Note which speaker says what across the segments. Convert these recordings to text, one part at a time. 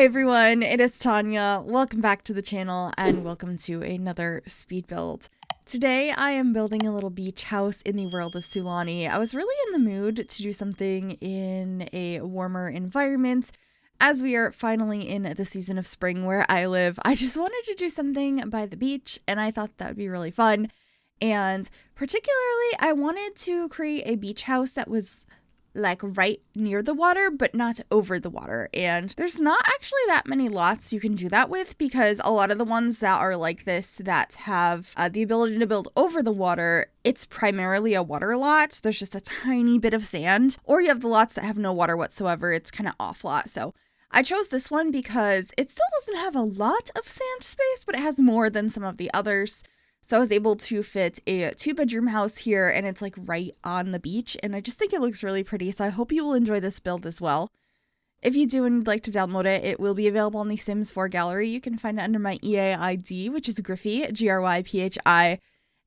Speaker 1: Hey everyone, it is Tanya. Welcome back to the channel and welcome to another speed build. Today I am building a little beach house in the world of Sulani. I was really in the mood to do something in a warmer environment as we are finally in the season of spring where I live. I just wanted to do something by the beach and I thought that would be really fun. And particularly I wanted to create a beach house that was like right near the water but not over the water, and there's not actually that many lots you can do that with because a lot of the ones that are like this that have the ability to build over the water, it's primarily a water lot. There's just a tiny bit of sand, or you have the lots that have no water whatsoever. It's kind of off lot. So I chose this one because it still doesn't have a lot of sand space, but it has more than some of the others. So I was able to fit a 2-bedroom house here, and it's like right on the beach, and I just think it looks really pretty. So I hope you will enjoy this build as well. If you do and you'd like to download it, it will be available on the Sims 4 gallery. You can find it under my EA ID, which is Gryphi, Gryphi,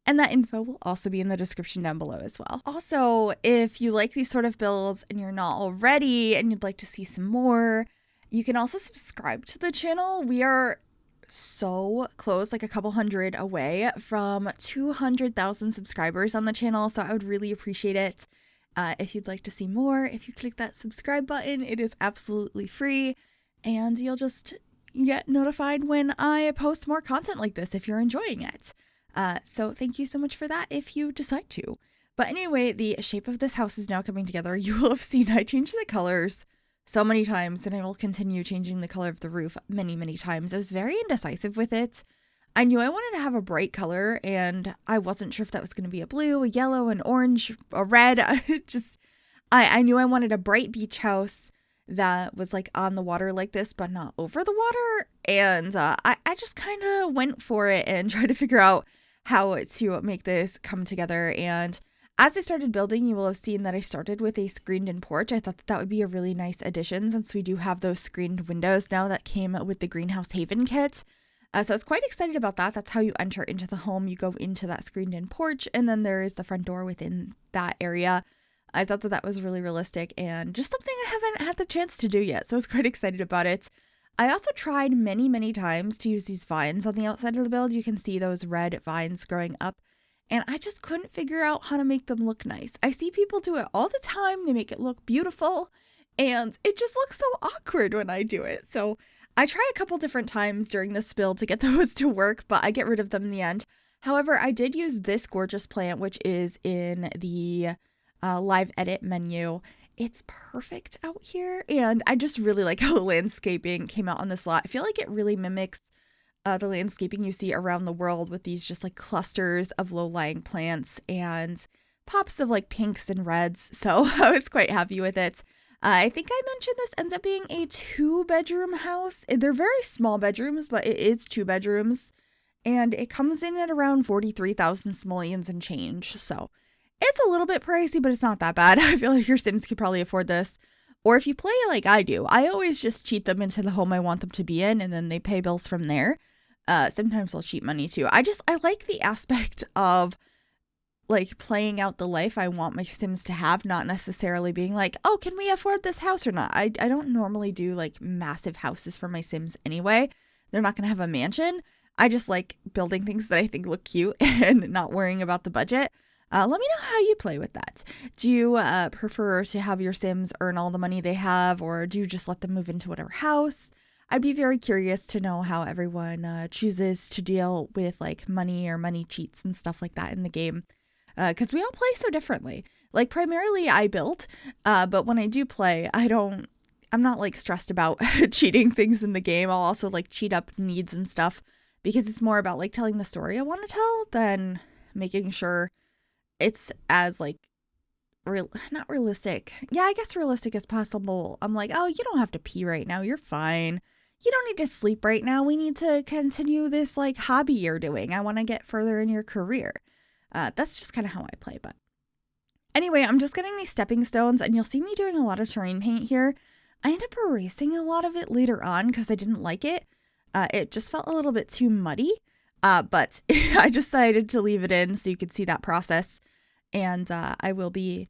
Speaker 1: and that info will also be in the description down below as well. Also, if you like these sort of builds and you're not already and you'd like to see some more, you can also subscribe to the channel. We are so close, like a couple hundred away from 200,000 subscribers on the channel, so I would really appreciate it if you'd like to see more. If you click that subscribe button, it is absolutely free and you'll just get notified when I post more content like this if you're enjoying it. So thank you so much for that if you decide to. But anyway, the shape of this house is now coming together. You will have seen I changed the colors so many times, and I will continue changing the color of the roof many times. I was very indecisive with it. I knew I wanted to have a bright color, and I wasn't sure if that was going to be a blue, a yellow, an orange, a red. I knew I wanted a bright beach house that was like on the water like this, but not over the water. And I just kind of went for it and tried to figure out how to make this come together. And as I started building, you will have seen that I started with a screened-in porch. I thought that would be a really nice addition since we do have those screened windows now that came with the Greenhouse Haven kit. So I was quite excited about that. That's how you enter into the home. You go into that screened-in porch, and then there is the front door within that area. I thought that was really realistic and just something I haven't had the chance to do yet, so I was quite excited about it. I also tried many times to use these vines on the outside of the build. You can see those red vines growing up. And I just couldn't figure out how to make them look nice. I see people do it all the time. They make it look beautiful. And it just looks so awkward when I do it. So I try a couple different times during this build to get those to work, but I get rid of them in the end. However, I did use this gorgeous plant, which is in the live edit menu. It's perfect out here. And I just really like how the landscaping came out on this lot. I feel like it really mimics the landscaping you see around the world with these just like clusters of low-lying plants and pops of like pinks and reds. So I was quite happy with it. I think I mentioned this ends up being a 2-bedroom house. They're very small bedrooms, but it is 2 bedrooms. And it comes in at around 43,000 simoleons and change. So it's a little bit pricey, but it's not that bad. I feel like your Sims could probably afford this. Or if you play like I do, I always just cheat them into the home I want them to be in, and then they pay bills from there. Sometimes I'll cheat money too. I like the aspect of like playing out the life I want my Sims to have, not necessarily being like, oh, can we afford this house or not? I don't normally do like massive houses for my Sims anyway. They're not going to have a mansion. I just like building things that I think look cute and not worrying about the budget. Let me know how you play with that. Do you prefer to have your Sims earn all the money they have, or do you just let them move into whatever house? I'd be very curious to know how everyone chooses to deal with like money or money cheats and stuff like that in the game. Because we all play so differently. Like primarily I build, but when I do play, I'm not like stressed about cheating things in the game. I'll also like cheat up needs and stuff because it's more about like telling the story I want to tell than making sure it's as like not realistic. Yeah, I guess realistic as possible. I'm like, oh, you don't have to pee right now. You're fine. You don't need to sleep right now. We need to continue this like hobby you're doing. I want to get further in your career. That's just kind of how I play. But anyway, I'm just getting these stepping stones, and you'll see me doing a lot of terrain paint here. I end up erasing a lot of it later on because I didn't like it. It just felt a little bit too muddy. But I decided to leave it in so you could see that process. And I will be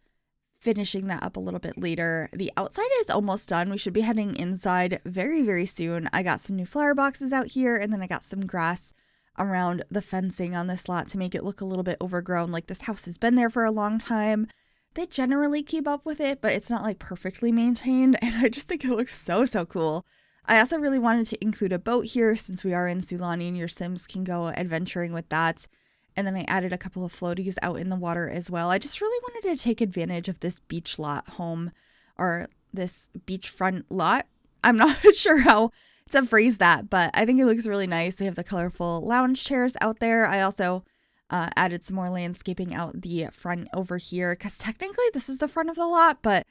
Speaker 1: finishing that up a little bit later. The outside is almost done. We should be heading inside very, very soon. I got some new flower boxes out here, and then I got some grass around the fencing on this lot to make it look a little bit overgrown. Like, this house has been there for a long time. They generally keep up with it, but it's not like perfectly maintained, and I just think it looks so, so cool. I also really wanted to include a boat here since we are in Sulani and your Sims can go adventuring with that. And then I added a couple of floaties out in the water as well. I just really wanted to take advantage of this beach lot home, or this beachfront lot. I'm not sure how to phrase that, but I think it looks really nice. We have the colorful lounge chairs out there. I also added some more landscaping out the front over here because technically this is the front of the lot, but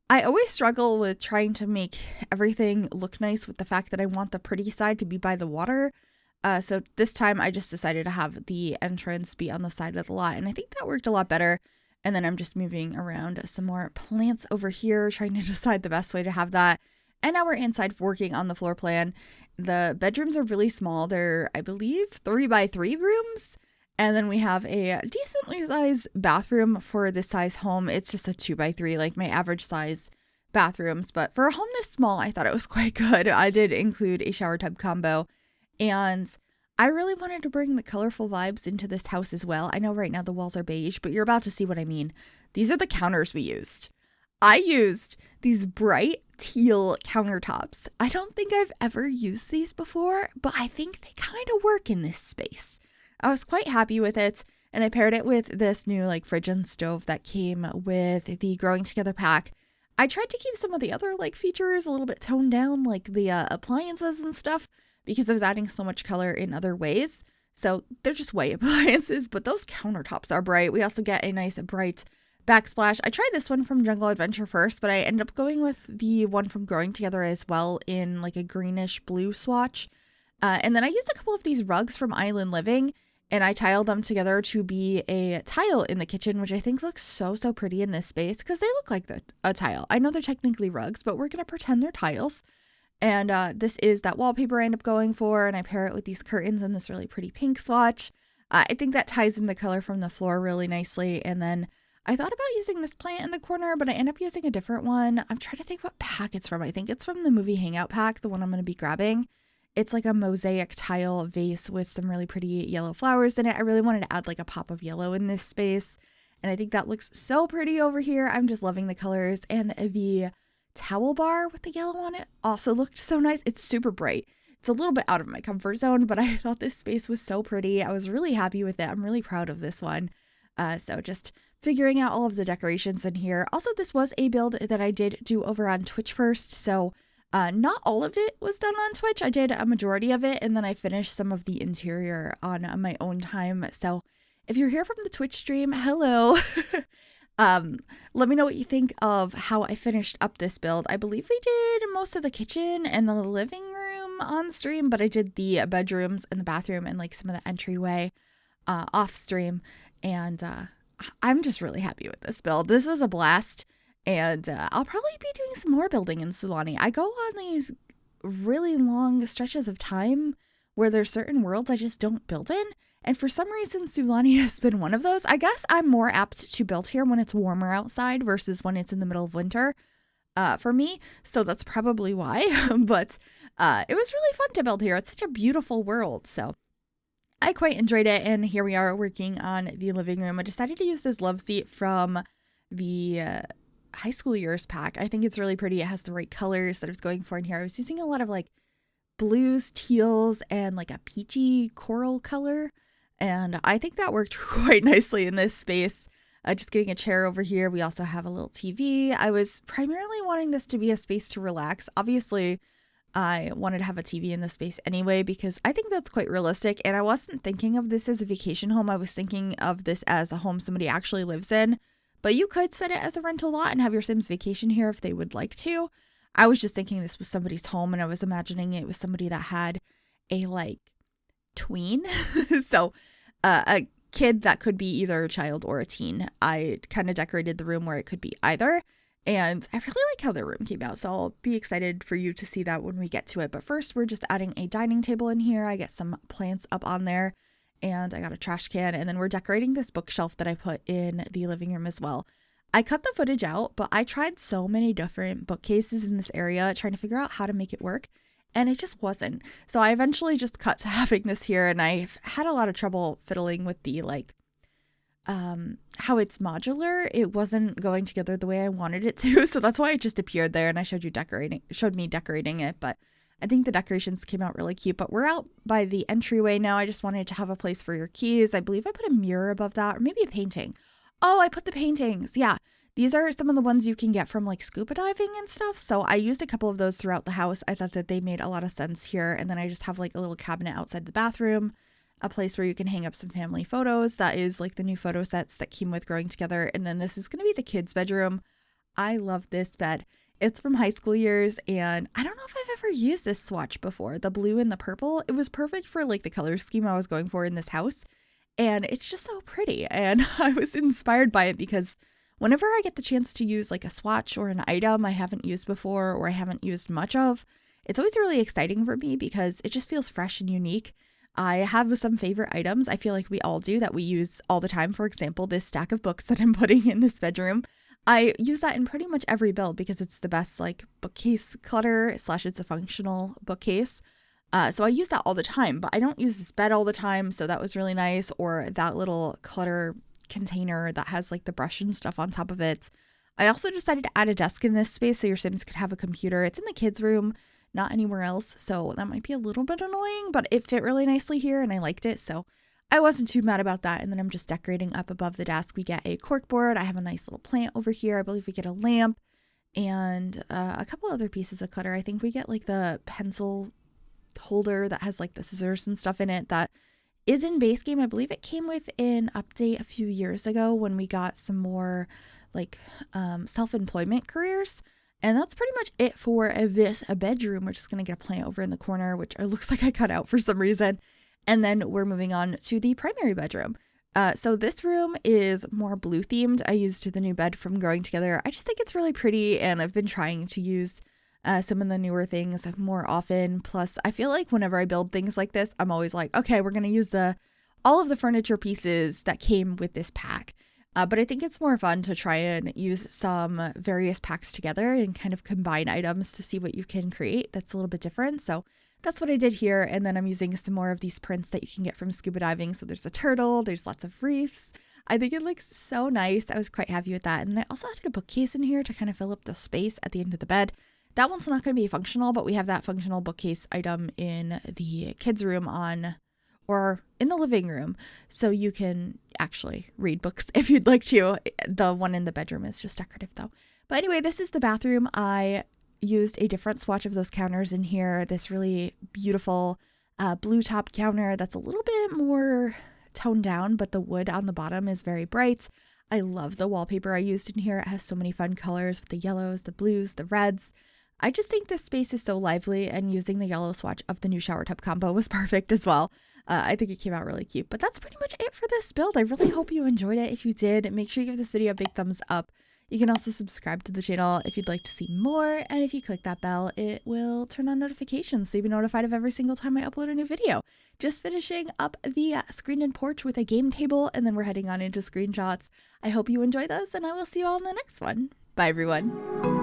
Speaker 1: I always struggle with trying to make everything look nice with the fact that I want the pretty side to be by the water. So this time I just decided to have the entrance be on the side of the lot, and I think that worked a lot better. And then I'm just moving around some more plants over here, trying to decide the best way to have that. And now we're inside working on the floor plan. The bedrooms are really small. They're, I believe, 3x3 rooms. And then we have a decently sized bathroom for this size home. It's just a 2x3, like my average size bathrooms. But for a home this small, I thought it was quite good. I did include a shower tub combo. And I really wanted to bring the colorful vibes into this house as well. I know right now the walls are beige, but you're about to see what I mean. These are the counters we used. I used these bright teal countertops. I don't think I've ever used these before, but I think they kind of work in this space. I was quite happy with it, and I paired it with this new like fridge and stove that came with the Growing Together pack. I tried to keep some of the other like features a little bit toned down, like the appliances and stuff, because I was adding so much color in other ways. So they're just white appliances, but those countertops are bright. We also get a nice bright backsplash. I tried this one from Jungle Adventure first, but I ended up going with the one from Growing Together as well in like a greenish blue swatch. And then I used a couple of these rugs from Island Living, and I tiled them together to be a tile in the kitchen, which I think looks so, so pretty in this space because they look like a tile. I know they're technically rugs, but we're going to pretend they're tiles. And this is that wallpaper I end up going for, and I pair it with these curtains and this really pretty pink swatch. I think that ties in the color from the floor really nicely. And then I thought about using this plant in the corner, but I end up using a different one. I'm trying to think what pack it's from. I think it's from the movie Hangout pack, the one I'm going to be grabbing. It's like a mosaic tile vase with some really pretty yellow flowers in it. I really wanted to add like a pop of yellow in this space, and I think that looks so pretty over here. I'm just loving the colors, and the towel bar with the yellow on it also looked so nice. It's super bright. It's a little bit out of my comfort zone, but I thought this space was so pretty. I was really happy with it. I'm really proud of this one. So just figuring out all of the decorations in here. Also, this was a build that I did do over on Twitch first, so not all of it was done on Twitch. I did a majority of it, and then I finished some of the interior on my own time. So if you're here from the Twitch stream, hello. Let me know what you think of how I finished up this build. I believe we did most of the kitchen and the living room on stream, but I did the bedrooms and the bathroom and like some of the entryway off stream. And I'm just really happy with this build. This was a blast. And I'll probably be doing some more building in Sulani. I go on these really long stretches of time where there's certain worlds I just don't build in. And for some reason, Sulani has been one of those. I guess I'm more apt to build here when it's warmer outside versus when it's in the middle of winter for me. So that's probably why. But it was really fun to build here. It's such a beautiful world. So I quite enjoyed it. And here we are working on the living room. I decided to use this love seat from the high school years pack. I think it's really pretty. It has the right colors that I was going for in here. I was using a lot of like blues, teals, and like a peachy coral color. And I think that worked quite nicely in this space. Just getting a chair over here. We also have a little TV. I was primarily wanting this to be a space to relax. Obviously, I wanted to have a TV in this space anyway, because I think that's quite realistic. And I wasn't thinking of this as a vacation home. I was thinking of this as a home somebody actually lives in. But you could set it as a rental lot and have your Sims vacation here if they would like to. I was just thinking this was somebody's home, and I was imagining it was somebody that had a like tween. So a kid that could be either a child or a teen. I kind of decorated the room where it could be either. And I really like how the room came out. So I'll be excited for you to see that when we get to it. But first, we're just adding a dining table in here. I get some plants up on there. And I got a trash can, and then we're decorating this bookshelf that I put in the living room as well. I cut the footage out, but I tried so many different bookcases in this area trying to figure out how to make it work, and it just wasn't. So I eventually just cut to having this here, and I've had a lot of trouble fiddling with the how it's modular. It wasn't going together the way I wanted it to, so that's why it just appeared there, and I showed me decorating it. But I think the decorations came out really cute. But we're out by the entryway now. I just wanted to have a place for your keys. I believe I put a mirror above that, or maybe a painting. Oh, I put the paintings. Yeah. These are some of the ones you can get from like scuba diving and stuff. So I used a couple of those throughout the house. I thought that they made a lot of sense here. And then I just have like a little cabinet outside the bathroom, a place where you can hang up some family photos. That is like the new photo sets that came with growing together. And then this is going to be the kids' bedroom. I love this bed. It's from high school years, and I don't know if I've ever used this swatch before. The blue and the purple. It was perfect for like the color scheme I was going for in this house. And it's just so pretty. And I was inspired by it because whenever I get the chance to use like a swatch or an item I haven't used before or I haven't used much of, it's always really exciting for me because it just feels fresh and unique. I have some favorite items I feel like we all do that we use all the time. For example, this stack of books that I'm putting in this bedroom. I use that in pretty much every build because it's the best like bookcase clutter / it's a functional bookcase. So I use that all the time, but I don't use this bed all the time. So that was really nice. Or that little clutter container that has like the brush and stuff on top of it. I also decided to add a desk in this space so your Sims could have a computer. It's in the kids' room, not anywhere else. So that might be a little bit annoying, but it fit really nicely here and I liked it. So I wasn't too mad about that. And then I'm just decorating up above the desk. We get a cork board. I have a nice little plant over here. I believe we get a lamp and a couple other pieces of clutter. I think we get like the pencil holder that has like the scissors and stuff in it that is in base game. I believe it came with an update a few years ago when we got some more like self-employment careers. And that's pretty much it for this bedroom. We're just going to get a plant over in the corner, which it looks like I cut out for some reason. And then we're moving on to the primary bedroom. So this room is more blue themed. I used the new bed from Growing Together. I just think it's really pretty, and I've been trying to use some of the newer things more often. Plus, I feel like whenever I build things like this, I'm always like, okay, we're going to use all of the furniture pieces that came with this pack. But I think it's more fun to try and use some various packs together and kind of combine items to see what you can create that's a little bit different. So that's what I did here. And then I'm using some more of these prints that you can get from scuba diving. So there's a turtle, there's lots of reefs. I think it looks so nice. I was quite happy with that. And then I also added a bookcase in here to kind of fill up the space at the end of the bed. That one's not going to be functional, but we have that functional bookcase item in the kids' room or in the living room. So you can actually read books if you'd like to. The one in the bedroom is just decorative though. But anyway, this is the bathroom. I used a different swatch of those counters in here. This really beautiful blue top counter that's a little bit more toned down, but the wood on the bottom is very bright. I love the wallpaper I used in here. It has so many fun colors with the yellows, the blues, the reds. I just think this space is so lively, and using the yellow swatch of the new shower tub combo was perfect as well. I think it came out really cute. But that's pretty much it for this build. I really hope you enjoyed it. If you did, make sure you give this video a big thumbs up. You can also subscribe to the channel if you'd like to see more, and if you click that bell, it will turn on notifications so you'll be notified of every single time I upload a new video. Just finishing up the screen and porch with a game table, and then we're heading on into screenshots. I hope you enjoy those, and I will see you all in the next one. Bye, everyone.